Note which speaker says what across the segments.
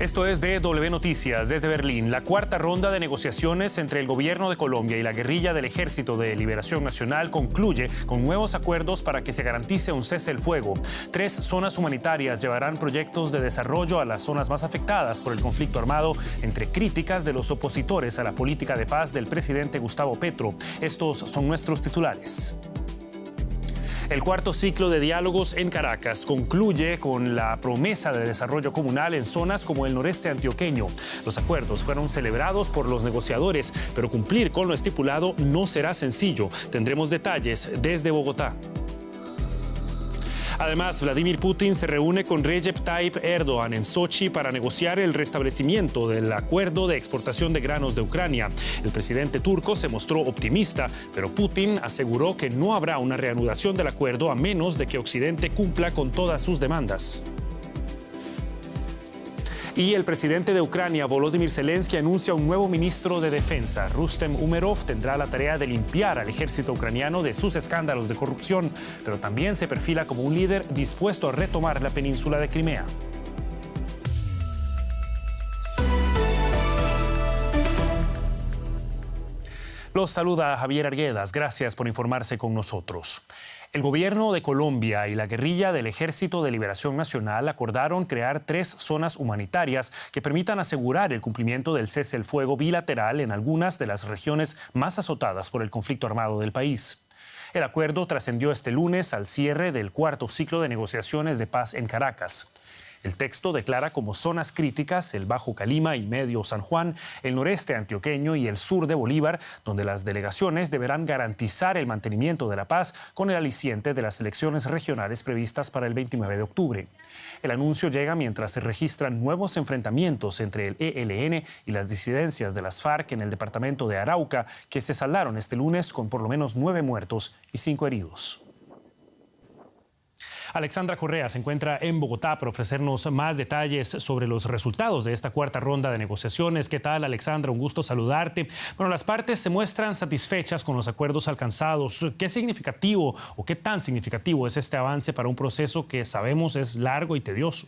Speaker 1: Esto es DW Noticias desde Berlín. La cuarta ronda de negociaciones entre el gobierno de Colombia y la guerrilla del Ejército de Liberación Nacional concluye con nuevos acuerdos para que se garantice un cese el fuego. 3 zonas humanitarias llevarán proyectos de desarrollo a las zonas más afectadas por el conflicto armado, entre críticas de los opositores a la política de paz del presidente Gustavo Petro. Estos son nuestros titulares. El cuarto ciclo de diálogos en Caracas concluye con la promesa de desarrollo comunal en zonas como el noreste antioqueño. Los acuerdos fueron celebrados por los negociadores, pero cumplir con lo estipulado no será sencillo. Tendremos detalles desde Bogotá. Además, Vladimir Putin se reúne con Recep Tayyip Erdogan en Sochi para negociar el restablecimiento del acuerdo de exportación de granos de Ucrania. El presidente turco se mostró optimista, pero Putin aseguró que no habrá una reanudación del acuerdo a menos de que Occidente cumpla con todas sus demandas. Y el presidente de Ucrania, Volodymyr Zelensky, anuncia un nuevo ministro de Defensa. Rustem Umerov tendrá la tarea de limpiar al ejército ucraniano de sus escándalos de corrupción, pero también se perfila como un líder dispuesto a retomar la península de Crimea. Los saluda Javier Arguedas. Gracias por informarse con nosotros. El gobierno de Colombia y la guerrilla del Ejército de Liberación Nacional acordaron crear 3 zonas humanitarias que permitan asegurar el cumplimiento del cese el fuego bilateral en algunas de las regiones más azotadas por el conflicto armado del país. El acuerdo trascendió este lunes al cierre del cuarto ciclo de negociaciones de paz en Caracas. El texto declara como zonas críticas el Bajo Calima y Medio San Juan, el noreste antioqueño y el sur de Bolívar, donde las delegaciones deberán garantizar el mantenimiento de la paz con el aliciente de las elecciones regionales previstas para el 29 de octubre. El anuncio llega mientras se registran nuevos enfrentamientos entre el ELN y las disidencias de las FARC en el departamento de Arauca, que se saldaron este lunes con por lo menos 9 muertos y 5 heridos. Alexandra Correa se encuentra en Bogotá para ofrecernos más detalles sobre los resultados de esta cuarta ronda de negociaciones. ¿Qué tal, Alexandra? Un gusto saludarte. Bueno, las partes se muestran satisfechas con los acuerdos alcanzados. ¿Qué significativo o qué tan significativo es este avance para un proceso que sabemos es largo y tedioso?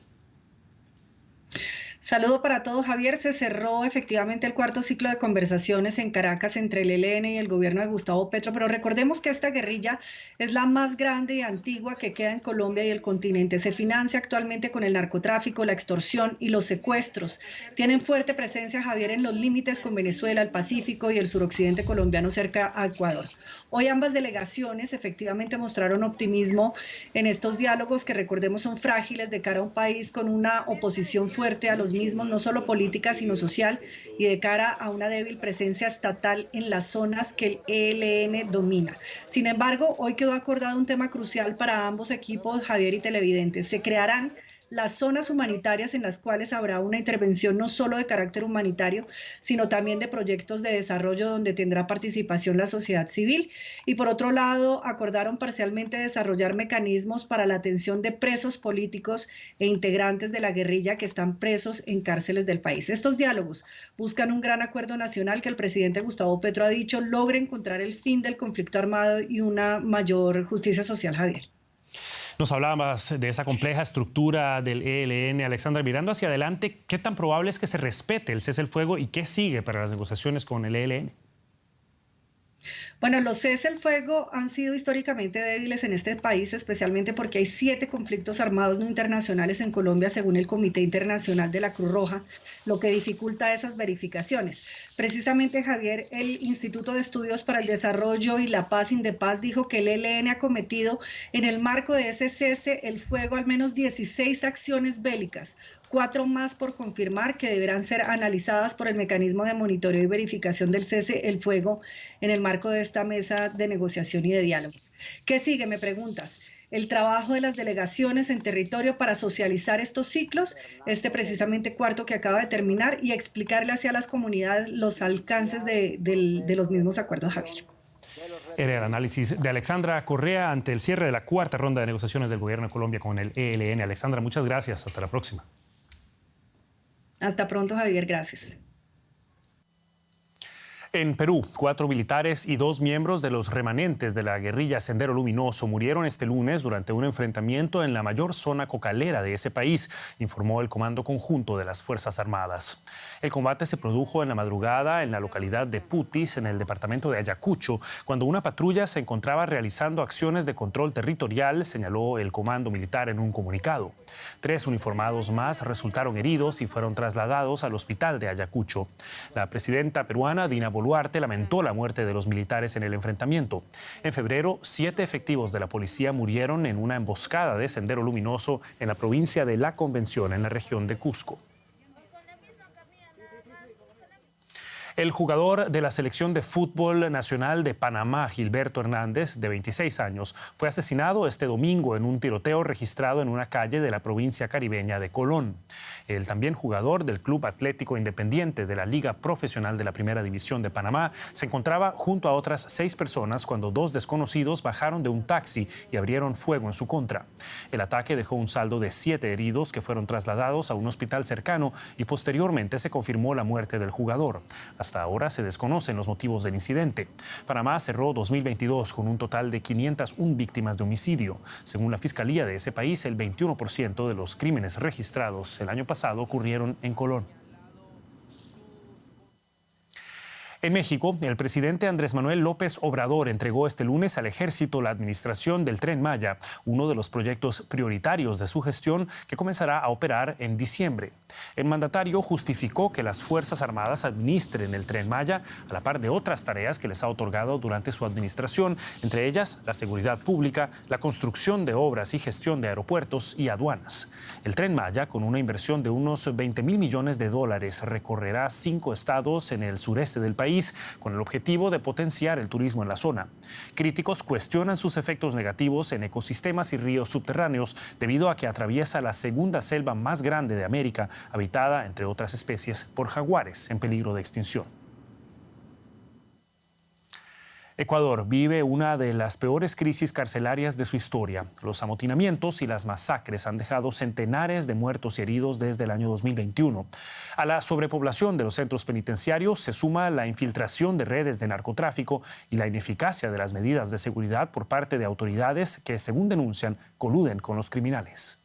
Speaker 2: Saludo para todos, Javier. Se cerró efectivamente el cuarto ciclo de conversaciones en Caracas entre el ELN y el gobierno de Gustavo Petro, pero recordemos que esta guerrilla es la más grande y antigua que queda en Colombia y el continente. Se financia actualmente con el narcotráfico, la extorsión y los secuestros. Tienen fuerte presencia, Javier, en los límites con Venezuela, el Pacífico y el suroccidente colombiano cerca a Ecuador. Hoy ambas delegaciones efectivamente mostraron optimismo en estos diálogos que, recordemos, son frágiles de cara a un país con una oposición fuerte a los mismos, no solo política sino social, y de cara a una débil presencia estatal en las zonas que el ELN domina. Sin embargo, hoy quedó acordado un tema crucial para ambos equipos, Javier y televidentes. Se crearán las zonas humanitarias en las cuales habrá una intervención no solo de carácter humanitario, sino también de proyectos de desarrollo donde tendrá participación la sociedad civil. Y por otro lado, acordaron parcialmente desarrollar mecanismos para la atención de presos políticos e integrantes de la guerrilla que están presos en cárceles del país. Estos diálogos buscan un gran acuerdo nacional que el presidente Gustavo Petro ha dicho logre encontrar el fin del conflicto armado y una mayor justicia social, Javier.
Speaker 1: Nos hablabas de esa compleja estructura del ELN. Alexandra, mirando hacia adelante, ¿qué tan probable es que se respete el cese el fuego y qué sigue para las negociaciones con el ELN?
Speaker 2: Bueno, los cese el fuego han sido históricamente débiles en este país, especialmente porque hay 7 conflictos armados no internacionales en Colombia, según el Comité Internacional de la Cruz Roja, lo que dificulta esas verificaciones. Precisamente, Javier, el Instituto de Estudios para el Desarrollo y la Paz, Indepaz, dijo que el ELN ha cometido en el marco de ese cese el fuego al menos 16 acciones bélicas, 4 más por confirmar que deberán ser analizadas por el mecanismo de monitoreo y verificación del cese el fuego en el marco de esta mesa de negociación y de diálogo. ¿Qué sigue? Me preguntas. El trabajo de las delegaciones en territorio para socializar estos ciclos, precisamente cuarto que acaba de terminar, y explicarle hacia las comunidades los alcances de los mismos acuerdos, Javier.
Speaker 1: Era el análisis de Alexandra Correa ante el cierre de la cuarta ronda de negociaciones del gobierno de Colombia con el ELN. Alexandra, muchas gracias. Hasta la próxima.
Speaker 2: Hasta pronto, Javier. Gracias.
Speaker 1: En Perú, 4 militares y 2 miembros de los remanentes de la guerrilla Sendero Luminoso murieron este lunes durante un enfrentamiento en la mayor zona cocalera de ese país, informó el Comando Conjunto de las Fuerzas Armadas. El combate se produjo en la madrugada en la localidad de Putis, en el departamento de Ayacucho, cuando una patrulla se encontraba realizando acciones de control territorial, señaló el Comando Militar en un comunicado. 3 uniformados más resultaron heridos y fueron trasladados al hospital de Ayacucho. La presidenta peruana, Dina Boluarte, lamentó la muerte de los militares en el enfrentamiento. En febrero, 7 efectivos de la policía murieron en una emboscada de Sendero Luminoso en la provincia de La Convención, en la región de Cusco. El jugador de la selección de fútbol nacional de Panamá, Gilberto Hernández, de 26 años, fue asesinado este domingo en un tiroteo registrado en una calle de la provincia caribeña de Colón. El también jugador del Club Atlético Independiente de la Liga Profesional de la Primera División de Panamá se encontraba junto a otras 6 personas cuando 2 desconocidos bajaron de un taxi y abrieron fuego en su contra. El ataque dejó un saldo de 7 heridos que fueron trasladados a un hospital cercano y posteriormente se confirmó la muerte del jugador. Hasta ahora se desconocen los motivos del incidente. Panamá cerró 2022 con un total de 501 víctimas de homicidio. Según la Fiscalía de ese país, el 21% de los crímenes registrados el año pasado ocurrieron en Colón. En México, el presidente Andrés Manuel López Obrador entregó este lunes al Ejército la administración del Tren Maya, uno de los proyectos prioritarios de su gestión que comenzará a operar en diciembre. El mandatario justificó que las Fuerzas Armadas administren el Tren Maya a la par de otras tareas que les ha otorgado durante su administración, entre ellas la seguridad pública, la construcción de obras y gestión de aeropuertos y aduanas. El Tren Maya, con una inversión de unos 20,000 millones de dólares, recorrerá 5 estados en el sureste del país, con el objetivo de potenciar el turismo en la zona. Críticos cuestionan sus efectos negativos en ecosistemas y ríos subterráneos debido a que atraviesa la segunda selva más grande de América, habitada, entre otras especies, por jaguares en peligro de extinción. Ecuador vive una de las peores crisis carcelarias de su historia. Los amotinamientos y las masacres han dejado centenares de muertos y heridos desde el año 2021. A la sobrepoblación de los centros penitenciarios se suma la infiltración de redes de narcotráfico y la ineficacia de las medidas de seguridad por parte de autoridades que, según denuncian, coluden con los criminales.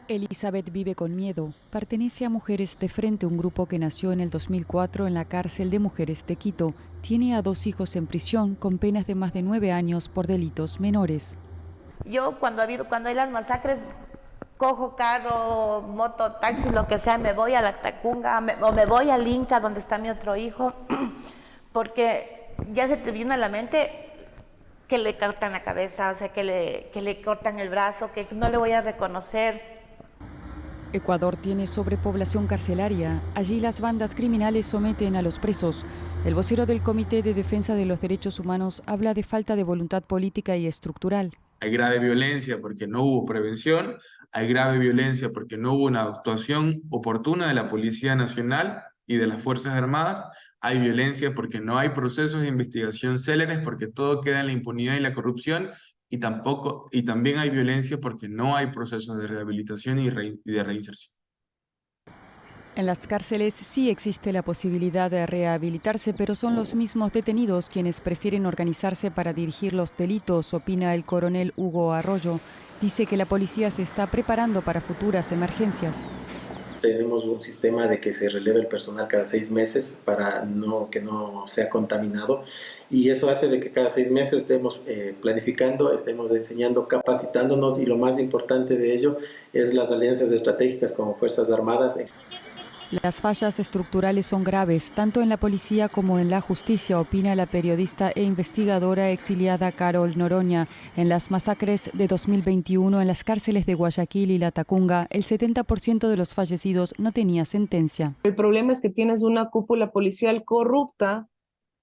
Speaker 3: Elizabeth vive con miedo. Pertenece a Mujeres de Frente, un grupo que nació en el 2004 en la cárcel de mujeres de Quito. Tiene a 2 hijos en prisión con penas de más de 9 años por delitos menores.
Speaker 4: Yo cuando hay las masacres, cojo carro, moto, taxi, lo que sea, me voy a la Tacunga o me voy al Inca donde está mi otro hijo, porque ya se te viene a la mente que le cortan la cabeza, o sea, que le cortan el brazo, que no le voy a reconocer.
Speaker 3: Ecuador tiene sobrepoblación carcelaria. Allí las bandas criminales someten a los presos. El vocero del Comité de Defensa de los Derechos Humanos habla de falta de voluntad política y estructural.
Speaker 5: Hay grave violencia porque no hubo prevención, hay grave violencia porque no hubo una actuación oportuna de la Policía Nacional y de las Fuerzas Armadas, hay violencia porque no hay procesos de investigación céleres, porque todo queda en la impunidad y la corrupción, y también hay violencia porque no hay procesos de rehabilitación y de reinserción.
Speaker 3: En las cárceles sí existe la posibilidad de rehabilitarse, pero son los mismos detenidos quienes prefieren organizarse para dirigir los delitos, opina el coronel Hugo Arroyo. Dice que la policía se está preparando para futuras emergencias.
Speaker 6: Tenemos un sistema de que se releve el personal cada 6 meses para que no sea contaminado, y eso hace de que cada 6 meses estemos planificando, estemos enseñando, capacitándonos, y lo más importante de ello es las alianzas estratégicas como Fuerzas Armadas.
Speaker 3: Las fallas estructurales son graves, tanto en la policía como en la justicia, opina la periodista e investigadora exiliada Carol Noroña. En las masacres de 2021 en las cárceles de Guayaquil y La Tacunga, el 70% de los fallecidos no tenía sentencia.
Speaker 7: El problema es que tienes una cúpula policial corrupta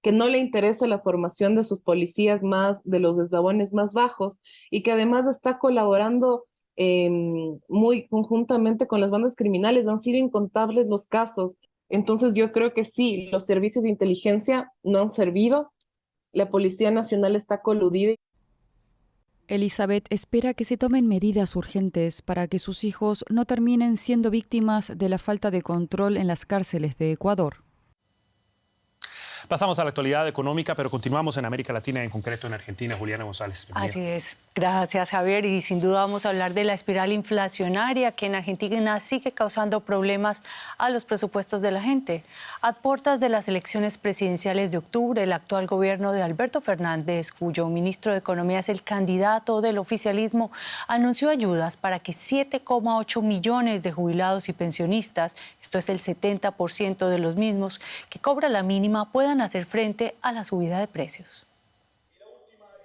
Speaker 7: que no le interesa la formación de sus policías más de los eslabones más bajos, y que además está colaborando muy conjuntamente con las bandas criminales. Han sido incontables los casos. Entonces yo creo que sí, los servicios de inteligencia no han servido, la Policía Nacional está coludida.
Speaker 3: Elizabeth espera que se tomen medidas urgentes para que sus hijos no terminen siendo víctimas de la falta de control en las cárceles de Ecuador.
Speaker 1: Pasamos a la actualidad económica, pero continuamos en América Latina, en concreto en Argentina. Juliana González. Bienvenida.
Speaker 8: Así es. Gracias, Javier. Y sin duda vamos a hablar de la espiral inflacionaria que en Argentina sigue causando problemas a los presupuestos de la gente. A puertas de las elecciones presidenciales de octubre, el actual gobierno de Alberto Fernández, cuyo ministro de Economía es el candidato del oficialismo, anunció ayudas para que 7,8 millones de jubilados y pensionistas, esto es el 70% de los mismos, que cobran la mínima, puedan hacer frente a la subida de precios.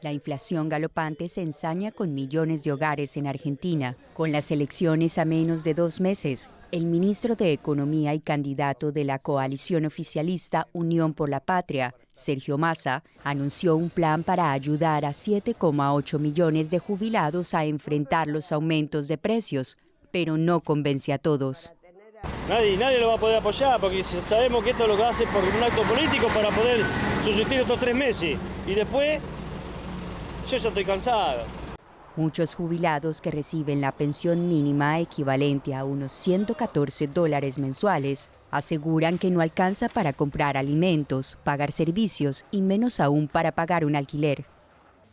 Speaker 9: La inflación galopante se ensaña con millones de hogares en Argentina. Con las elecciones a menos de 2 meses, el ministro de Economía y candidato de la coalición oficialista Unión por la Patria, Sergio Massa, anunció un plan para ayudar a 7,8 millones de jubilados a enfrentar los aumentos de precios, pero no convence a todos.
Speaker 10: Nadie lo va a poder apoyar porque sabemos que esto es lo que hace por un acto político para poder subsistir estos 3 meses y después... Yo ya estoy cansado.
Speaker 9: Muchos jubilados que reciben la pensión mínima equivalente a unos $114 mensuales aseguran que no alcanza para comprar alimentos, pagar servicios y menos aún para pagar un alquiler.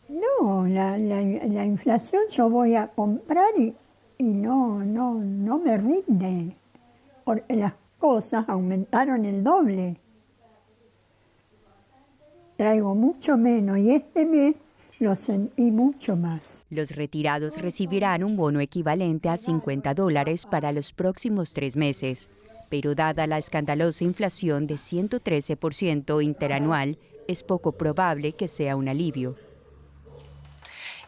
Speaker 11: No, la inflación yo voy a comprar y no me rinde. Las cosas aumentaron el doble. Traigo mucho menos y este mes lo sentí mucho más.
Speaker 9: Los retirados recibirán un bono equivalente a $50 para los próximos 3 meses, pero dada la escandalosa inflación de 113% interanual, es poco probable que sea un alivio.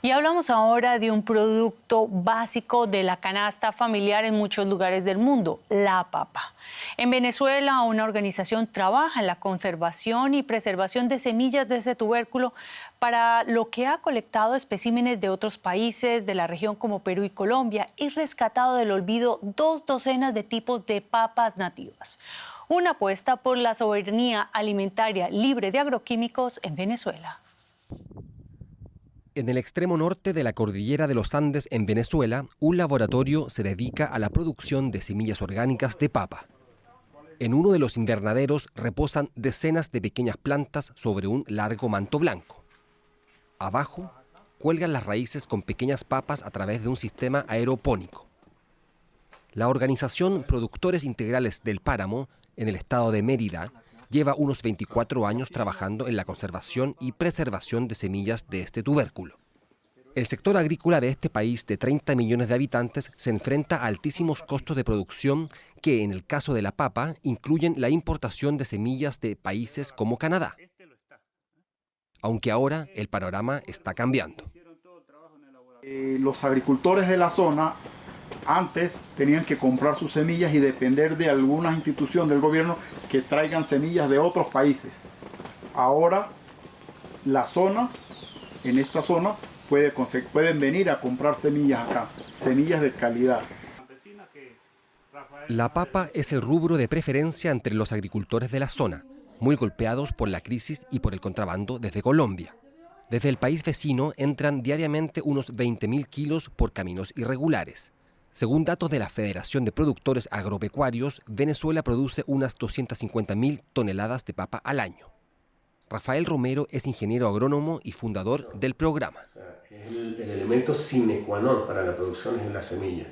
Speaker 8: Y hablamos ahora de un producto básico de la canasta familiar en muchos lugares del mundo, la papa. En Venezuela, una organización trabaja en la conservación y preservación de semillas de este tubérculo, para lo que ha colectado especímenes de otros países de la región como Perú y Colombia y rescatado del olvido 2 docenas de tipos de papas nativas. Una apuesta por la soberanía alimentaria libre de agroquímicos en Venezuela.
Speaker 12: En el extremo norte de la cordillera de los Andes, en Venezuela, un laboratorio se dedica a la producción de semillas orgánicas de papa. En uno de los invernaderos reposan decenas de pequeñas plantas sobre un largo manto blanco. Abajo, cuelgan las raíces con pequeñas papas a través de un sistema aeropónico. La organización Productores Integrales del Páramo, en el estado de Mérida, lleva unos 24 años trabajando en la conservación y preservación de semillas de este tubérculo. El sector agrícola de este país de 30 millones de habitantes se enfrenta a altísimos costos de producción que, en el caso de la papa, incluyen la importación de semillas de países como Canadá. Aunque ahora el panorama está cambiando.
Speaker 13: Los agricultores de la zona antes tenían que comprar sus semillas y depender de alguna institución del gobierno que traigan semillas de otros países. Ahora en esta zona pueden venir a comprar semillas acá, semillas de calidad.
Speaker 12: La papa es el rubro de preferencia entre los agricultores de la zona, muy golpeados por la crisis y por el contrabando desde Colombia. Desde el país vecino entran diariamente unos 20.000 kilos por caminos irregulares. Según datos de la Federación de Productores Agropecuarios, Venezuela produce unas 250.000 toneladas de papa al año. Rafael Romero es ingeniero agrónomo y fundador del programa.
Speaker 14: Es el elemento sine qua non para la producción es la semilla,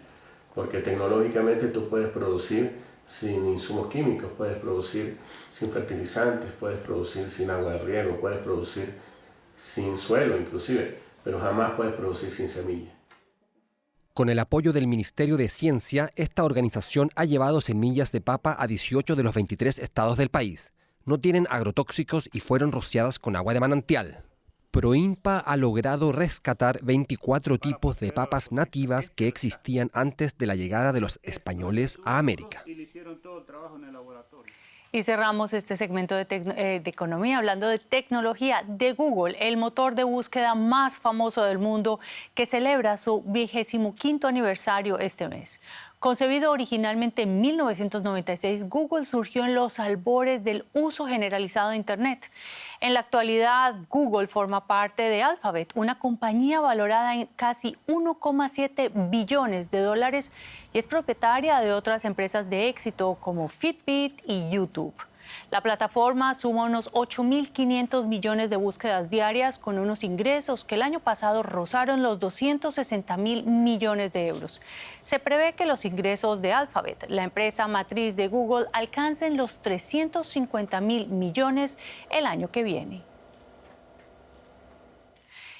Speaker 14: porque tecnológicamente tú puedes producir sin insumos químicos, puedes producir sin fertilizantes, puedes producir sin agua de riego, puedes producir sin suelo inclusive, pero jamás puedes producir sin semilla.
Speaker 12: Con el apoyo del Ministerio de Ciencia, esta organización ha llevado semillas de papa a 18 de los 23 estados del país. No tienen agrotóxicos y fueron rociadas con agua de manantial. Proinpa ha logrado rescatar 24 tipos de papas nativas que existían antes de la llegada de los españoles a América.
Speaker 8: Y cerramos este segmento de economía hablando de tecnología de Google, el motor de búsqueda más famoso del mundo, que celebra su 25º aniversario este mes. Concebido originalmente en 1996, Google surgió en los albores del uso generalizado de Internet. En la actualidad, Google forma parte de Alphabet, una compañía valorada en casi 1,7 billones de dólares y es propietaria de otras empresas de éxito como Fitbit y YouTube. La plataforma suma unos 8.500 millones de búsquedas diarias con unos ingresos que el año pasado rozaron los 260.000 millones de euros. Se prevé que los ingresos de Alphabet, la empresa matriz de Google, alcancen los 350.000 millones el año que viene.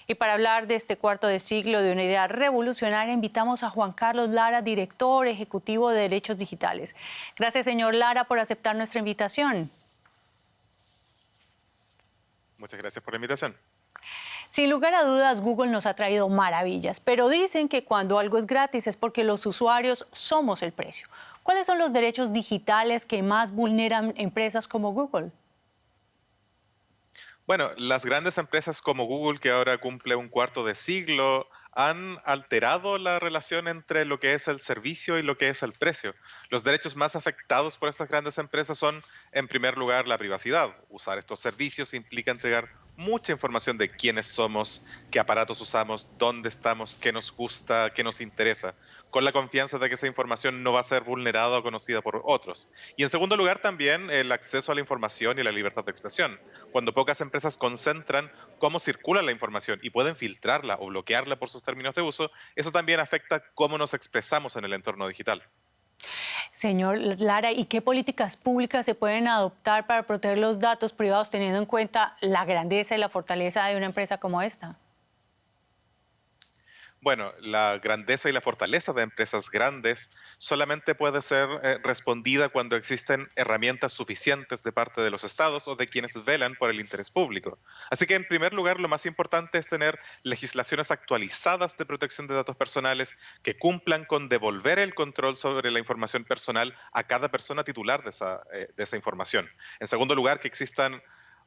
Speaker 8: Y para hablar de este cuarto de siglo de una idea revolucionaria, invitamos a Juan Carlos Lara, director ejecutivo de Derechos Digitales. Gracias, señor Lara, por aceptar nuestra invitación.
Speaker 15: Muchas gracias por la invitación.
Speaker 8: Sin lugar a dudas, Google nos ha traído maravillas, pero dicen que cuando algo es gratis es porque los usuarios somos el precio. ¿Cuáles son los derechos digitales que más vulneran empresas como Google?
Speaker 15: Bueno, las grandes empresas como Google, que ahora cumple un cuarto de siglo, han alterado la relación entre lo que es el servicio y lo que es el precio. Los derechos más afectados por estas grandes empresas son, en primer lugar, la privacidad. Usar estos servicios implica entregar mucha información de quiénes somos, qué aparatos usamos, dónde estamos, qué nos gusta, qué nos interesa, con la confianza de que esa información no va a ser vulnerada o conocida por otros. Y en segundo lugar también el acceso a la información y la libertad de expresión. Cuando pocas empresas concentran cómo circula la información y pueden filtrarla o bloquearla por sus términos de uso, eso también afecta cómo nos expresamos en el entorno digital.
Speaker 8: Señor Lara, ¿y qué políticas públicas se pueden adoptar para proteger los datos privados teniendo en cuenta la grandeza y la fortaleza de una empresa como esta?
Speaker 15: Bueno, la grandeza y la fortaleza de empresas grandes solamente puede ser respondida cuando existen herramientas suficientes de parte de los estados o de quienes velan por el interés público. Así que, en primer lugar, lo más importante es tener legislaciones actualizadas de protección de datos personales que cumplan con devolver el control sobre la información personal a cada persona titular de esa información. En segundo lugar, que existan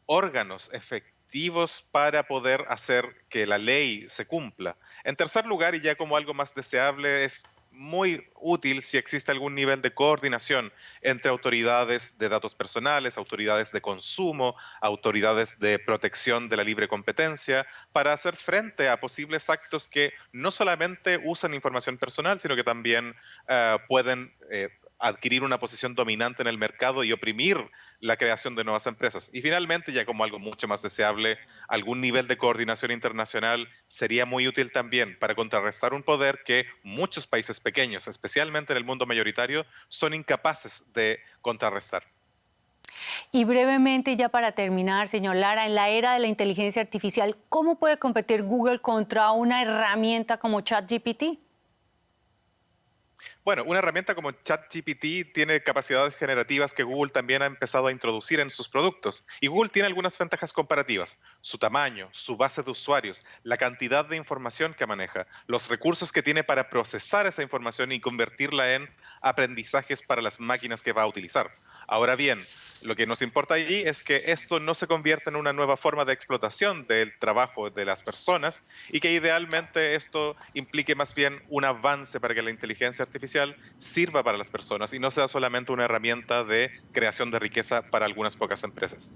Speaker 15: órganos efectivos para poder hacer que la ley se cumpla. En tercer lugar, y ya como algo más deseable, es muy útil si existe algún nivel de coordinación entre autoridades de datos personales, autoridades de consumo, autoridades de protección de la libre competencia, para hacer frente a posibles actos que no solamente usan información personal, sino que también pueden adquirir una posición dominante en el mercado y oprimir la creación de nuevas empresas. Y finalmente, ya como algo mucho más deseable, algún nivel de coordinación internacional sería muy útil también para contrarrestar un poder que muchos países pequeños, especialmente en el mundo mayoritario, son incapaces de contrarrestar.
Speaker 8: Y brevemente, ya para terminar, señor Lara, en la era de la inteligencia artificial, ¿cómo puede competir Google contra una herramienta como ChatGPT?
Speaker 15: Bueno, una herramienta como ChatGPT tiene capacidades generativas que Google también ha empezado a introducir en sus productos. Y Google tiene algunas ventajas comparativas: su tamaño, su base de usuarios, la cantidad de información que maneja, los recursos que tiene para procesar esa información y convertirla en aprendizajes para las máquinas que va a utilizar. Ahora bien, lo que nos importa allí es que esto no se convierta en una nueva forma de explotación del trabajo de las personas y que idealmente esto implique más bien un avance para que la inteligencia artificial sirva para las personas y no sea solamente una herramienta de creación de riqueza para algunas pocas empresas.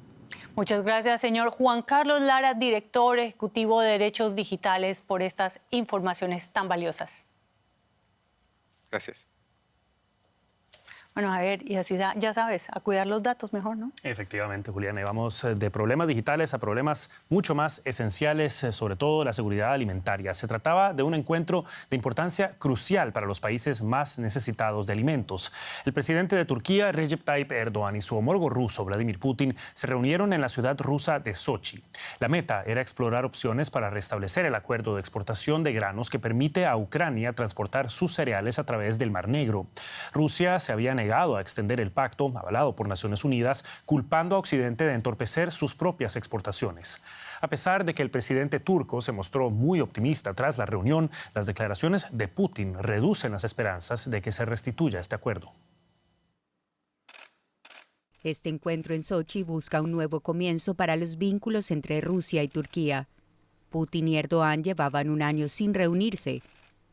Speaker 8: Muchas gracias, señor Juan Carlos Lara, director ejecutivo de Derechos Digitales, por estas informaciones tan valiosas.
Speaker 15: Gracias.
Speaker 8: Bueno, a ver, y así ya sabes, a cuidar los datos mejor, ¿no?
Speaker 1: Efectivamente, Juliana, y vamos de problemas digitales a problemas mucho más esenciales, sobre todo la seguridad alimentaria. Se trataba de un encuentro de importancia crucial para los países más necesitados de alimentos. El presidente de Turquía, Recep Tayyip Erdogan, y su homólogo ruso, Vladimir Putin, se reunieron en la ciudad rusa de Sochi. La meta era explorar opciones para restablecer el acuerdo de exportación de granos que permite a Ucrania transportar sus cereales a través del Mar Negro. Rusia se había negado a extender el pacto, avalado por Naciones Unidas, culpando a Occidente de entorpecer sus propias exportaciones. A pesar de que el presidente turco se mostró muy optimista tras la reunión, las declaraciones de Putin reducen las esperanzas de que se restituya este acuerdo.
Speaker 9: Este encuentro en Sochi busca un nuevo comienzo para los vínculos entre Rusia y Turquía. Putin y Erdogan llevaban un año sin reunirse.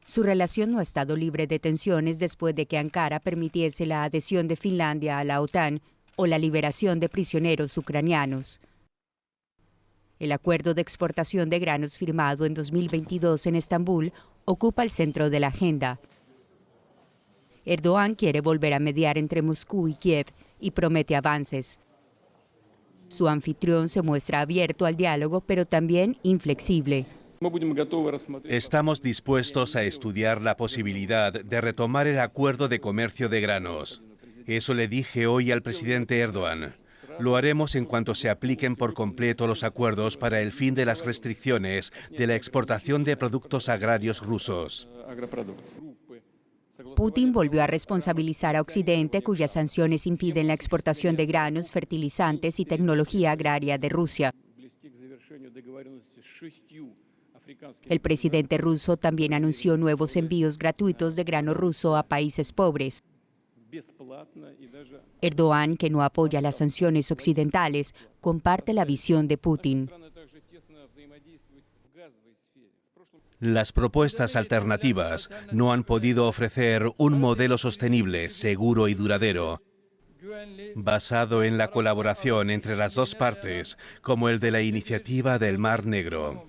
Speaker 9: Su relación no ha estado libre de tensiones después de que Ankara permitiese la adhesión de Finlandia a la OTAN o la liberación de prisioneros ucranianos. El acuerdo de exportación de granos firmado en 2022 en Estambul ocupa el centro de la agenda. Erdogan quiere volver a mediar entre Moscú y Kiev y promete avances. Su anfitrión se muestra abierto al diálogo, pero también inflexible.
Speaker 16: Estamos dispuestos a estudiar la posibilidad de retomar el acuerdo de comercio de granos. Eso le dije hoy al presidente Erdogan. Lo haremos en cuanto se apliquen por completo los acuerdos para el fin de las restricciones de la exportación de productos agrarios rusos.
Speaker 9: Putin volvió a responsabilizar a Occidente, cuyas sanciones impiden la exportación de granos, fertilizantes y tecnología agraria de Rusia. El presidente ruso también anunció nuevos envíos gratuitos de grano ruso a países pobres. Erdogan, que no apoya las sanciones occidentales, comparte la visión de Putin.
Speaker 16: Las propuestas alternativas no han podido ofrecer un modelo sostenible, seguro y duradero, basado en la colaboración entre las dos partes, como el de la iniciativa del Mar Negro.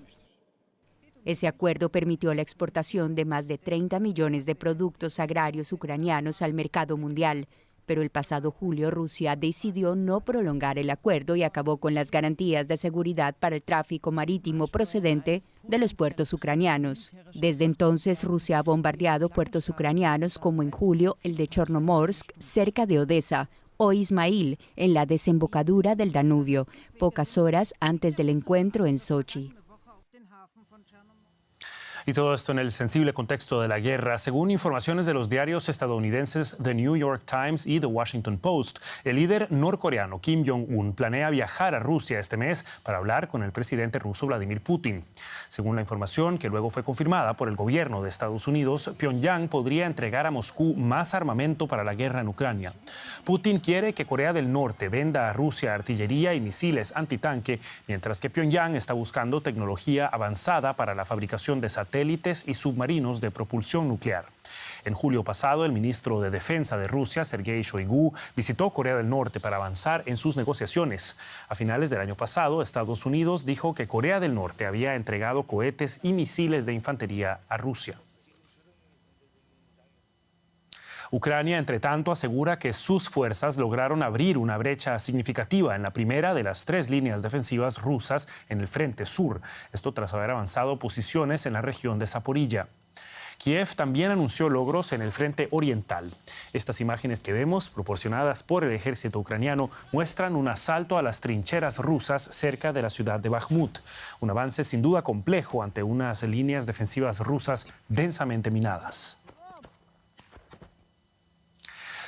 Speaker 9: Ese acuerdo permitió la exportación de más de 30 millones de productos agrarios ucranianos al mercado mundial, pero el pasado julio Rusia decidió no prolongar el acuerdo y acabó con las garantías de seguridad para el tráfico marítimo procedente de los puertos ucranianos. Desde entonces, Rusia ha bombardeado puertos ucranianos como en julio el de Chornomorsk, cerca de Odessa, o Ismail, en la desembocadura del Danubio, pocas horas antes del encuentro en Sochi.
Speaker 1: Y todo esto en el sensible contexto de la guerra. Según informaciones de los diarios estadounidenses The New York Times y The Washington Post, el líder norcoreano Kim Jong-un planea viajar a Rusia este mes para hablar con el presidente ruso Vladimir Putin. Según la información, que luego fue confirmada por el gobierno de Estados Unidos, Pyongyang podría entregar a Moscú más armamento para la guerra en Ucrania. Putin quiere que Corea del Norte venda a Rusia artillería y misiles antitanque, mientras que Pyongyang está buscando tecnología avanzada para la fabricación de satélites y submarinos de propulsión nuclear. En julio pasado, el ministro de Defensa de Rusia, Sergei Shoigu, visitó Corea del Norte para avanzar en sus negociaciones. A finales del año pasado, Estados Unidos dijo que Corea del Norte había entregado cohetes y misiles de infantería a Rusia. Ucrania, entre tanto, asegura que sus fuerzas lograron abrir una brecha significativa en la primera de las 3 líneas defensivas rusas en el frente sur. Esto tras haber avanzado posiciones en la región de Zaporilla. Kiev también anunció logros en el frente oriental. Estas imágenes que vemos, proporcionadas por el ejército ucraniano, muestran un asalto a las trincheras rusas cerca de la ciudad de Bakhmut. Un avance sin duda complejo ante unas líneas defensivas rusas densamente minadas.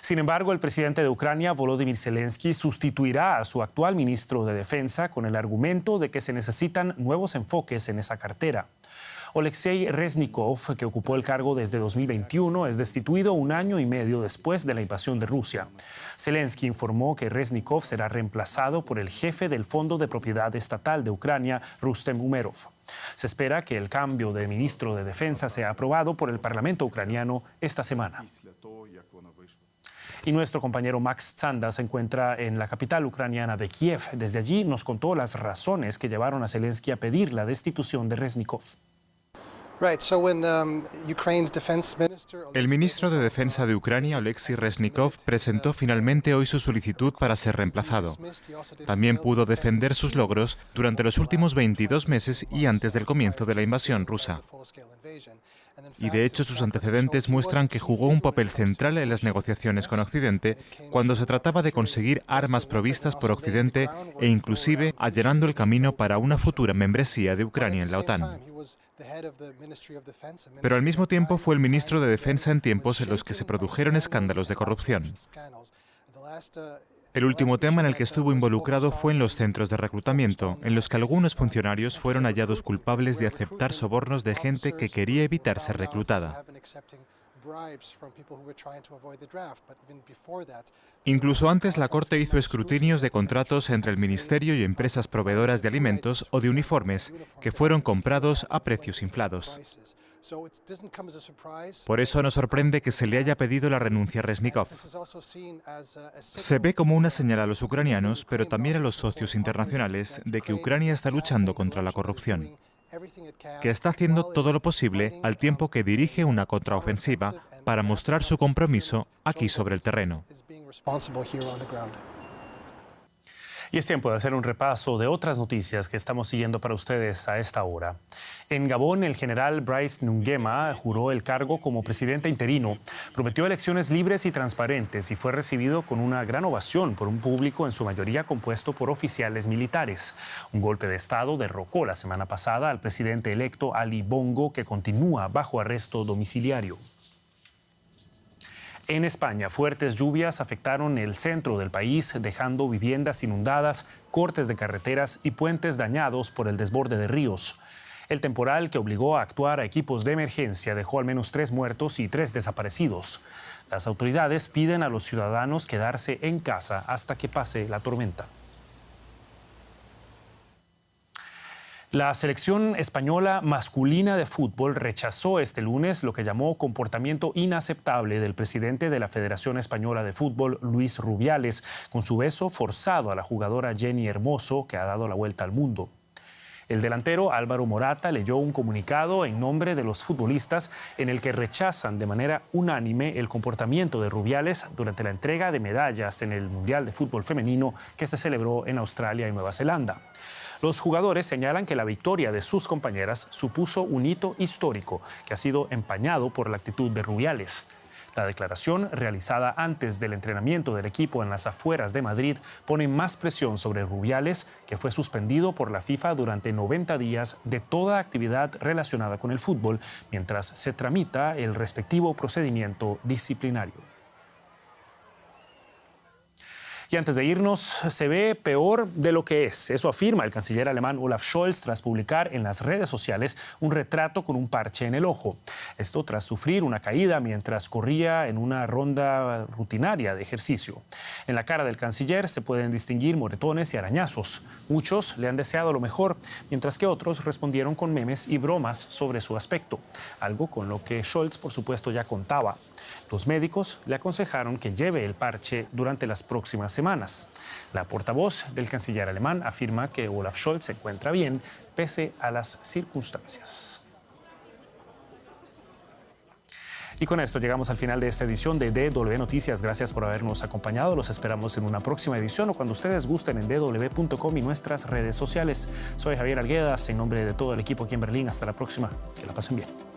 Speaker 1: Sin embargo, el presidente de Ucrania, Volodymyr Zelensky, sustituirá a su actual ministro de Defensa con el argumento de que se necesitan nuevos enfoques en esa cartera. Oleksiy Reznikov, que ocupó el cargo desde 2021, es destituido 1 año y medio después de la invasión de Rusia. Zelensky informó que Reznikov será reemplazado por el jefe del Fondo de Propiedad Estatal de Ucrania, Rustem Umerov. Se espera que el cambio de ministro de Defensa sea aprobado por el Parlamento ucraniano esta semana. Y nuestro compañero Max Zanda se encuentra en la capital ucraniana de Kiev. Desde allí nos contó las razones que llevaron a Zelensky a pedir la destitución de Reznikov.
Speaker 17: El ministro de Defensa de Ucrania, Oleksiy Reznikov, presentó finalmente hoy su solicitud para ser reemplazado. También pudo defender sus logros durante los últimos 22 meses y antes del comienzo de la invasión rusa. Y de hecho sus antecedentes muestran que jugó un papel central en las negociaciones con Occidente cuando se trataba de conseguir armas provistas por Occidente e inclusive allanando el camino para una futura membresía de Ucrania en la OTAN. Pero al mismo tiempo fue el ministro de Defensa en tiempos en los que se produjeron escándalos de corrupción. El último tema en el que estuvo involucrado fue en los centros de reclutamiento, en los que algunos funcionarios fueron hallados culpables de aceptar sobornos de gente que quería evitar ser reclutada. Incluso antes, la Corte hizo escrutinios de contratos entre el Ministerio y empresas proveedoras de alimentos o de uniformes, que fueron comprados a precios inflados. Por eso no sorprende que se le haya pedido la renuncia a Reznikov. Se ve como una señal a los ucranianos, pero también a los socios internacionales, de que Ucrania está luchando contra la corrupción, que está haciendo todo lo posible al tiempo que dirige una contraofensiva para mostrar su compromiso aquí sobre el terreno.
Speaker 1: Y es tiempo de hacer un repaso de otras noticias que estamos siguiendo para ustedes a esta hora. En Gabón, el general Brice Nguema juró el cargo como presidente interino, prometió elecciones libres y transparentes y fue recibido con una gran ovación por un público en su mayoría compuesto por oficiales militares. Un golpe de Estado derrocó la semana pasada al presidente electo Ali Bongo, que continúa bajo arresto domiciliario. En España, fuertes lluvias afectaron el centro del país, dejando viviendas inundadas, cortes de carreteras y puentes dañados por el desborde de ríos. El temporal, que obligó a actuar a equipos de emergencia, dejó al menos 3 muertos y 3 desaparecidos. Las autoridades piden a los ciudadanos quedarse en casa hasta que pase la tormenta. La selección española masculina de fútbol rechazó este lunes lo que llamó comportamiento inaceptable del presidente de la Federación Española de Fútbol, Luis Rubiales, con su beso forzado a la jugadora Jenny Hermoso, que ha dado la vuelta al mundo. El delantero Álvaro Morata leyó un comunicado en nombre de los futbolistas en el que rechazan de manera unánime el comportamiento de Rubiales durante la entrega de medallas en el Mundial de Fútbol Femenino que se celebró en Australia y Nueva Zelanda. Los jugadores señalan que la victoria de sus compañeras supuso un hito histórico que ha sido empañado por la actitud de Rubiales. La declaración, realizada antes del entrenamiento del equipo en las afueras de Madrid, pone más presión sobre Rubiales, que fue suspendido por la FIFA durante 90 días de toda actividad relacionada con el fútbol, mientras se tramita el respectivo procedimiento disciplinario. Y antes de irnos, se ve peor de lo que es. Eso afirma el canciller alemán Olaf Scholz tras publicar en las redes sociales un retrato con un parche en el ojo. Esto tras sufrir una caída mientras corría en una ronda rutinaria de ejercicio. En la cara del canciller se pueden distinguir moretones y arañazos. Muchos le han deseado lo mejor, mientras que otros respondieron con memes y bromas sobre su aspecto, algo con lo que Scholz, por supuesto, ya contaba. Los médicos le aconsejaron que lleve el parche durante las próximas semanas. La portavoz del canciller alemán afirma que Olaf Scholz se encuentra bien pese a las circunstancias. Y con esto llegamos al final de esta edición de DW Noticias. Gracias por habernos acompañado. Los esperamos en una próxima edición o cuando ustedes gusten en dw.com y nuestras redes sociales. Soy Javier Arguedas, en nombre de todo el equipo aquí en Berlín. Hasta la próxima. Que la pasen bien.